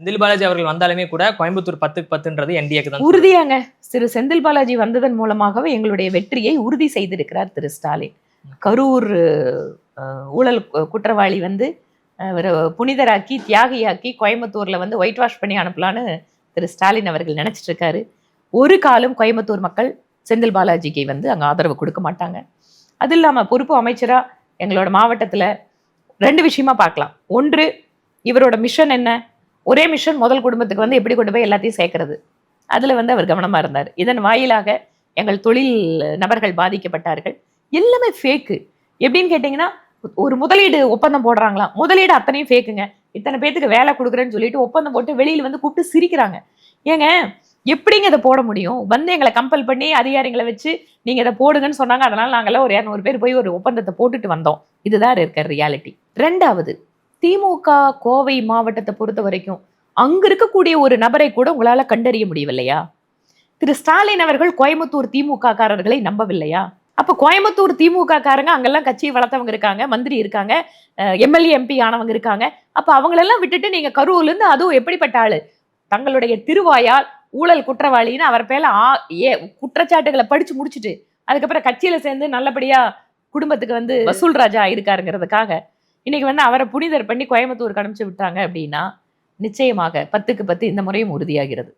செந்தில் பாலாஜி அவர்கள் வந்தாலுமே கூட கோயம்புத்தூர் 10க்கு 10ன்றது என்டிஏக்கு தான் உறுதியாங்க. திரு செந்தில் பாலாஜி வந்ததன் மூலமாகவே எங்களுடைய வெற்றியை உறுதி செய்திருக்கிறார் திரு ஸ்டாலின். கரூர் ஊழல் குற்றவாளி வந்து புனிதராக்கி தியாகியாக்கி கோயம்புத்தூர்ல வந்து ஒயிட் வாஷ் பண்ணி அனுப்பலான்னு திரு ஸ்டாலின் அவர்கள் நினைச்சிட்டு இருக்காரு. ஒரு காலம் கோயம்புத்தூர் மக்கள் செந்தில் பாலாஜிக்கு வந்து அங்கே ஆதரவு கொடுக்க மாட்டாங்க. அது இல்லாமல் பொறுப்பு அமைச்சரா எங்களோட மாவட்டத்தில் 2 விஷயமா பார்க்கலாம். ஒன்று, இவரோட மிஷன் என்ன? ஒரே மிஷன் முதல் குடும்பத்துக்கு வந்து எப்படி கொண்டு போய் எல்லாத்தையும் சேர்க்கறது. அதில் வந்து அவர் கவனமாக இருந்தார். இதன் வாயிலாக எங்கள் தொழில் நபர்கள் பாதிக்கப்பட்டார்கள். எல்லாமே ஃபேக்கு. எப்படின்னு கேட்டிங்கன்னா, ஒரு முதலீடு ஒப்பந்தம் போடுறாங்களாம், முதலீடு அத்தனையும் ஃபேக்குங்க. இத்தனை பேத்துக்கு வேலை கொடுக்குறேன்னு சொல்லிட்டு ஒப்பந்தம் போட்டு வெளியில் வந்து கூப்பிட்டு சிரிக்கிறாங்க. ஏங்க எப்படிங்க இதை போட முடியும்? வந்து எங்களை கம்பல் பண்ணி அதிகாரிகளை வச்சு நீங்கள் இதை போடுங்கன்னு சொன்னாங்க. அதனால் நாங்கள்லாம் ஒரு 200 பேர் போய் ஒரு ஒப்பந்தத்தை போட்டுட்டு வந்தோம். இதுதான் இருக்கிற ரியாலிட்டி. 2வது, திமுக கோவை மாவட்டத்தை பொறுத்த வரைக்கும் அங்கு இருக்கக்கூடிய ஒரு நபரை கூட உங்களால் கண்டறிய முடியவில்லையா? திரு ஸ்டாலின் அவர்கள் கோயம்புத்தூர் திமுக காரர்களை நம்பவில்லையா? அப்போ கோயம்புத்தூர் திமுக காரங்க அங்கெல்லாம் கட்சியை வளர்த்தவங்க இருக்காங்க, மந்திரி இருக்காங்க, எம்எல்ஏ எம்பி ஆனவங்க இருக்காங்க. அப்போ அவங்களெல்லாம் விட்டுட்டு நீங்க கரூர்லேருந்து அதுவும் எப்படிப்பட்ட ஆளு தங்களுடைய திருவாயால் ஊழல் குற்றவாளின்னு அவர் பேர்ல குற்றச்சாட்டுகளை படிச்சு முடிச்சுட்டு அதுக்கப்புறம் கட்சியில சேர்ந்து நல்லபடியா குடும்பத்துக்கு வந்து வசூல் ராஜா இருக்காருங்கிறதுக்காக இன்னைக்கு வந்து அவரை புனிதர் பண்ணி கோயம்புத்தூருக்கு அனுப்பிச்சு விட்டாங்க அப்படின்னா நிச்சயமாக 10க்கு 10 இந்த முறையும் உறுதியாகிறது.